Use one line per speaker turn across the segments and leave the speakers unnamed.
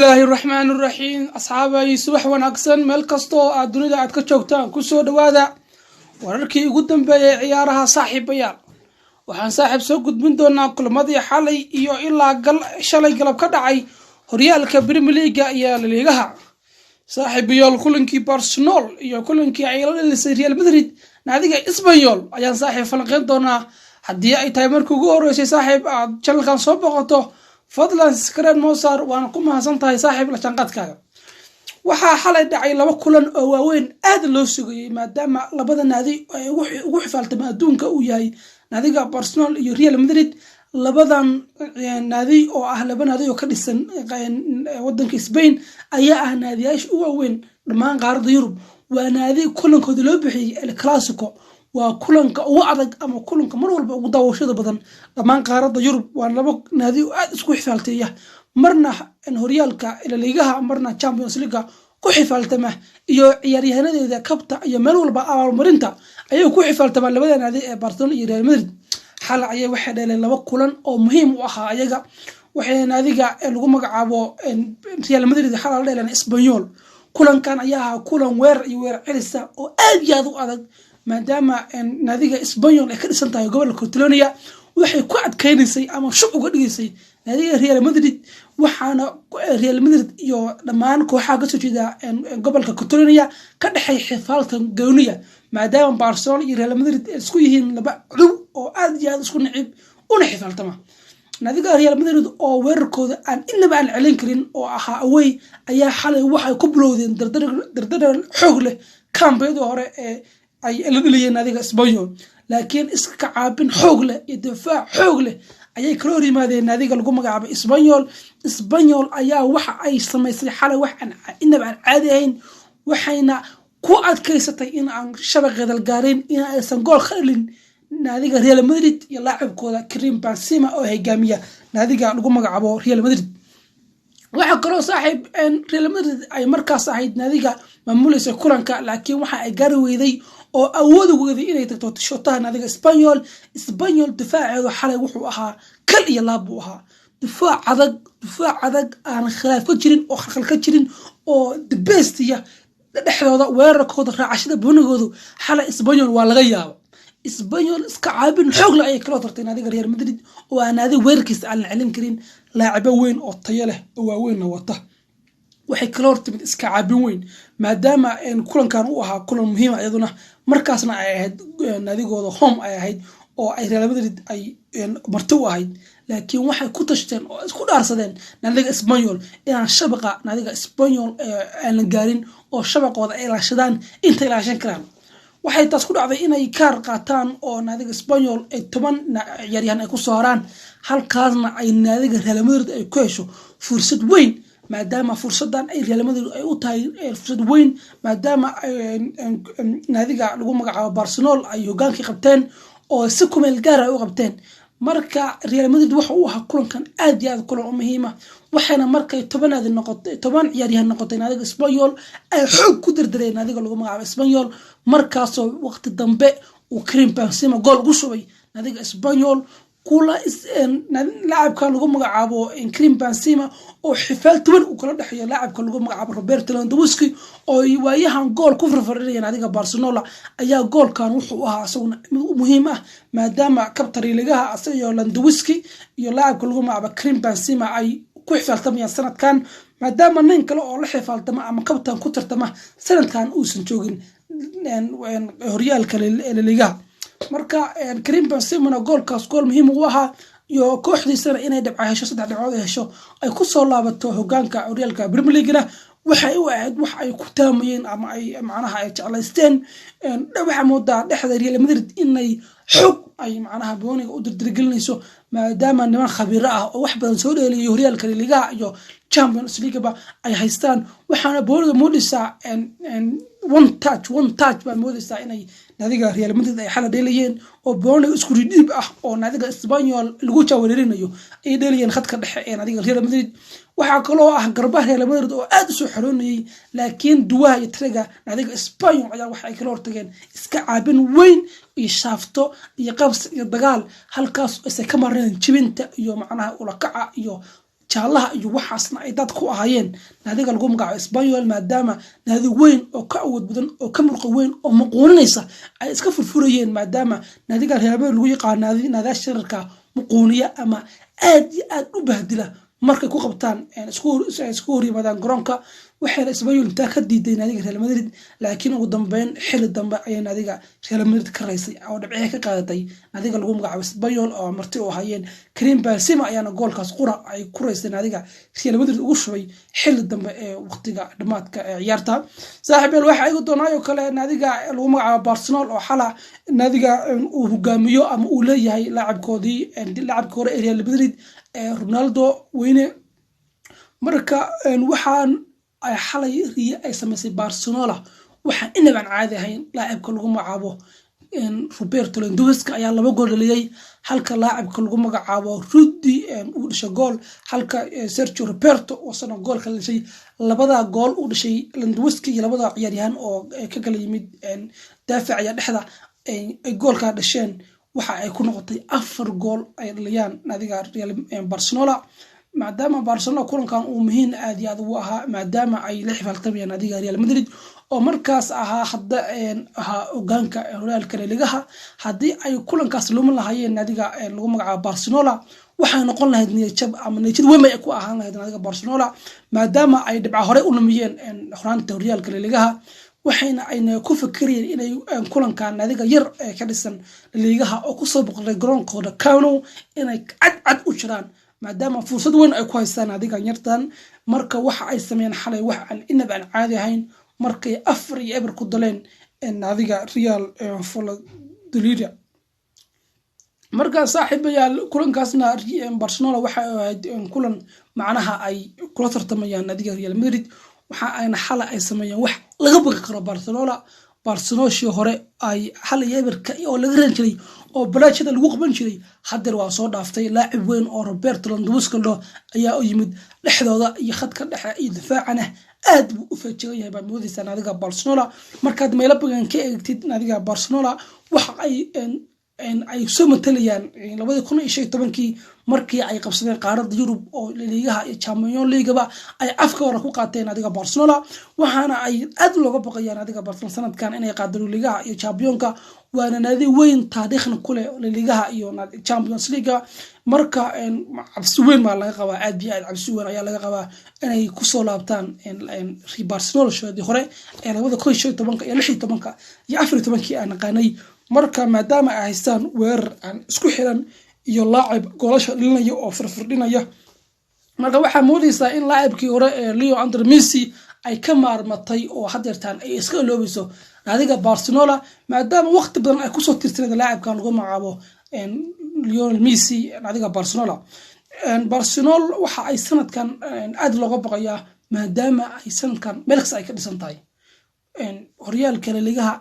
الله الرحمن الرحيم أصحابي صباح ونعكسن مال كستو الدنيا عاد كشوكتان كسو دوادا ورركي قدام بي عيارها صاحب بيال وحان صاحب سو قدمين دونا كل ماضي حالي إيو إلا قل شالي قلب كدعي هريالك بريمليغا إيا لليغاها صاحب بيال كلنكي بارسنول إيو كلنكي عيال اللي ريال مدريد ناديغا إسبانيول أيان صاحب فلقين دونا حدي أي تايمركو غورو صاحب جلال كان سو بقوتو فضلا سكرين موسار وانا قمها سنتهي صاحب لشنقاتكاga waxaa xalay dhacay laba kulan oo waaweyn aad loo sugayay maadaama labada naadi ay ugu xifaaltay adduunka uu yahay naadiga Barcelona iyo Real Madrid labadan naadi oo ah laba naadi oo ka dhisan wadanka Spain ayaa ah naadiyaasha ugu waaweyn dhamaan qaaradda Yurub waa naadi kulankooda loo bixiyay El Clasico waa kulanka ugu adag ama kulanka mar walba ugu daawashada badan dhamaan qaaradda Yurub waa laba naadi oo aad isku xifaaltay marna horyaalka ila liigaha marna Champions League ku xifaaltama iyo ciyaaryahanada kabta iyo meel walba abaalmarinta ayay ku xifaaltama labada naadi ee Barcelona iyo Real Madrid xal ayay waxay dhaleen laba kulan oo muhiim u ah ayaga waxay naadiga lagu magacaabo Real Madrid xal dhaleen Espanyol kulankan ayaa kulan weer iyo weer celisa oo aad iyo aad u adag maadaama naadiga Espanyol ay ka dhisan tahay gobolka Catalonia waxay ku adkaynaysay ama shub uga dhigaysay naadiga Real Madrid waxaana Real Madrid iyo dhamaan kooxaha ka soo jeeda gobolka Catalonia ka dhaxay xifaaltan gooniya maadaama Barcelona iyo Real Madrid isku yihiin laba cudub oo aad iyo aad isku nacib una xifaaltama naadiga Real Madrid oo weerarkooda aan inaba aan celin karin oo ahaa away ayaa xalay waxay ku bilowdeen dardar xoog leh kambeeyada hore ee ay ilaaliyeen naadiga Espanyol laakiin iska caabin xoog leh iyo difaac xoog leh ayay kala horimaadeen naadiga lagu magacaabo Espanyol ayaa waxa ay sameysay xalay wax aan inaba aan caadi ahayn waxayna ku adkaysatay in aan shabaqeeda gaarin in aysan gool khalin naadiga Real Madrid iyo laacibkooda Karim Benzema oo hogaamiya naadiga lagu magacaabo Real Madrid waxa kaloo saaxiib Real Madrid ay markaas ahayd naadiga maamulaysa kulanka laakiin waxa ay gaar weeday oo awood u weeday inay tagto shootaha naadiga Espanyol difaaceedu xalay wuxuu ahaa kal iyo laab buu ahaa difaac adag aan khilaaf ka jirin oo khalkhal ka jirin oo the best ya dhexdooda weerarkooda raacashada bunigoodu xalay Espanyol waa laga yaabo Espanyol iska caabin xoog leh ay kala tartay naadiga Real Madrid oo aan naadi weerarkiisa aan celin karin laacibo weyn oo tayo leh oo waaweyn wata waxay kala hortimid iska caabin weyn maadaama kulankan uu ahaa kulan muhiim ah iyaduna markaasna ay ahayd naadigooda home ay ahayd oo ay Real Madrid ay marti u ahayd laakiin waxay ku tashteen oo isku dhaarsadeen naadiga Espanyol inaan shabaqa naadiga Espanyol aan gaarin oo shabaqooda ay ilaashadaan inta ilaashan karaan waxay taas ku dhacday inay kaar qaataan oo naadiga Espanyol ay 10 ciyaaryahan ay ku soo haraan halkaasna ay naadiga Real Madrid ay ku hesho fursad weyn maadaama fursadan ay Real Madrid ay u tahay fursad weyn maadaama naadiga lagu magacaabo Barcelona ay hogaankii qabteen oo si kumeel gaar ah u qabteen marka Real Madrid waxa uu ahaa kulankan aad iyo aad kulan muhiim ah waxayna markay 10 noqotay 10 ciyaaryahan noqotay naadiga Espanyol ay xoog ku dirdireen naadiga lagu magacaabo Espanyol markaas oo waqti dambe uu Karim Benzema gool ugu shubay naadiga Espanyol kula laacibka lagu magacaabo Karim Benzema oo xifaal toban u kala dhaxeeyo laacibka lagu magacaabo Roberto Lewandowski oo waayahan gool ku farfariyay naadiga Barcelona ayaa goolkan wuxuu ahaa asaguna muhiim ah maadaama kabtari ligaha asaga Lewandowski iyo laacibka lagu magacaabo Karim Benzema ay ku xifaaltamayaan sanadkan maadaama nin kale oo la xifaaltama ama kabtan ku tartama sanadkan uusan joogin horyaalka ligaha marka Karim Benzema goolkaas gool muhiim u ahaa iyo kooxdiisana inay dhibco hesho 3 dhibcood hesho ay ku soo laabato hogaanka horyaalka Premier League waxay u ahayd wax ay ku taamayeen ama ay macnaha ay jeclaysteen waxa moodaa dhexda Real Madrid inay xog ay macnaha booniga u dirdirgelinayso maadaama niman khabiir ah oo wax badan soo dheeliyay horyaalka liiga iyo Champions League ba ay haystaan waxaana booniga moodisa one touch ba moodisa inay naadiga Real Madrid ay xal dheelayeen oo booniga isku ridib ah oo naadiga Espanyol lagu jaawareerinayo ay dheelayeen khadka dhexe ee naadiga Real Madrid waxa kaloo ah garbaha Real Madrid oo aad u soo xaroonayay laakiin duwaha iyo triga naadiga Espanyol ayaa wax ay kala hortageen iska caabin weyn iyo shaafto iyo qabs iyo dagaal halkaas ay ka mareen jibinta iyo macnaha ula kaca iyo jaalaha iyo waxaasna ay dad ku ahaayeen naadiga lagu magacaabo Espanyol maadaama naadi weyn oo ka awood badan oo ka murqa weyn oo muquuninaysa ay iska furfurayeen maadaama naadiga Real Madrid lagu yaqaan naadiga shirarka muquuniya ama aad iyo aad u bahdila markay ku qabtaan isku hor yimaadaan garoonka waxayna Espanyol inta ka diiday naadiga Real Madrid laakiin ugu dambeyn xilli dambe ayay naadiga Real Madrid ka raysay oo dhibciye ka qaadatay naadiga lagu magacaabo Espanyol oo marti u hayeen Karim Benzema ayaana goolkaas qura ay ku raysay naadiga Real Madrid ugu shubay xilli dambe ee waqtiga dhamaadka ciyaarta saaxiibeel waxa ay doonaayo kale naadiga lagu magacaabo Barcelona oo xala naadiga uu hogaamiyo ama uu leeyahay laacibkoodii hore ee Real Madrid Ronaldo weyne marka waxaan ay xalay riya ay samaysay Barcelona waxa inaban caadi ahayn laacibka lagu magacaabo Roberto Lewandowski ayaa 2 gool dhaliyay halka laacibka lagu magacaabo Rudi uu dhashay gool halka Sergio Roberto oo sana gool ka dhashay labada gool uu dhashay Lewandowski iyo labada ciyaaryahan oo ka kala yimid daafaciya dhexda ay gool ka dhasheen waxa ay ku noqotay 4 gool ay dhaliyaan naadiga Real Barcelona maadaama Barcelona kulankan uu muhiim aad iyo aad u ahaa maadaama ay la xifaaltamayaan naadiga Real Madrid oo markaas ahaa hadda hogaanka horyaalka ligaha hadii ay kulankaas lumin lahaayeen naadiga lagu magacaabo Barcelona waxay noqon lahayd niyad ama niyad weyn ay ku ahaan lahayd naadiga Barcelona maadaama ay dhibco hore u lumiyeen xuraanta horyaalka ligaha waxayna ayna ku fikireen inay kulankan naadiga yar ee ka dhisan ligaha oo ku soo boqday garoonkooda Camp Nou inay cad u jiraan maadaama fursad weyn ay ku haystaan naadiga yartan marka waxa ay sameeyeen xalay wax aan inaban caadi ahayn markay 4-0 ku daleen naadiga Real Valladolid marka saaxiibayaal kulankaasna Barcelona waxa ay kulan macnaha ay kula tartamayaan naadiga Real Madrid waxa ayna xalay ay sameeyeen wax laga baqi karo Barcelona shii hore ay hal yeberka oo laga ran jiray oo balaashada lagu qaban jiray haddana waa soo dhaaftay laacib weyn oo Roberto Lewandowski ayaa u yimid dhexdooda iyo khadka dhexe iyo difaacana aad buu u feejigan yahay baa moodaysa naadiga Barcelona markaad meelo badan ka eegtid naadiga Barcelona waxa ay soo matalayaan 2015 markii ay qabsadeen qaaradda Yurub oo liigaha iyo Champions League ay afka hore ku qaateen naadiga Barcelona waxaana ay aad looga baqayaan naadiga Barcelona sanadkan inay qaadaan liigaha iyo Championka waana naadi weyn taariikhna ku leh liigaha iyo Champions League marka cabsi weyn ma laga qabaa aad iyo aad cabsi weyn ayaa laga qabaa inay ku soo laabtaan Barcelona shadii hore ee 2015 iyo 16 iyo 14 aan qanay marka maadaama ay haystaan weerar aan isku xiran iyo laacib goolasha dhalinayo oo firfirdhinaya marka waxa moodaysaa in laacibkii hore ee Leo Andres Messi ay ka maarmatay oo hadeertaan ay iska loobayso naadiga Barcelona maadaama waqti badan ay ku soo tirtireen laacibkan lagu magacaabo Lionel Messi naadiga Barcelona waxa ay sanadkan aad looga baqayaa maadaama ay sanadkan meel kasta ay ka dhisan tahay horyaalka ligaha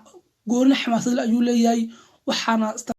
goolna xamaasad ayuu leeyahay waxaana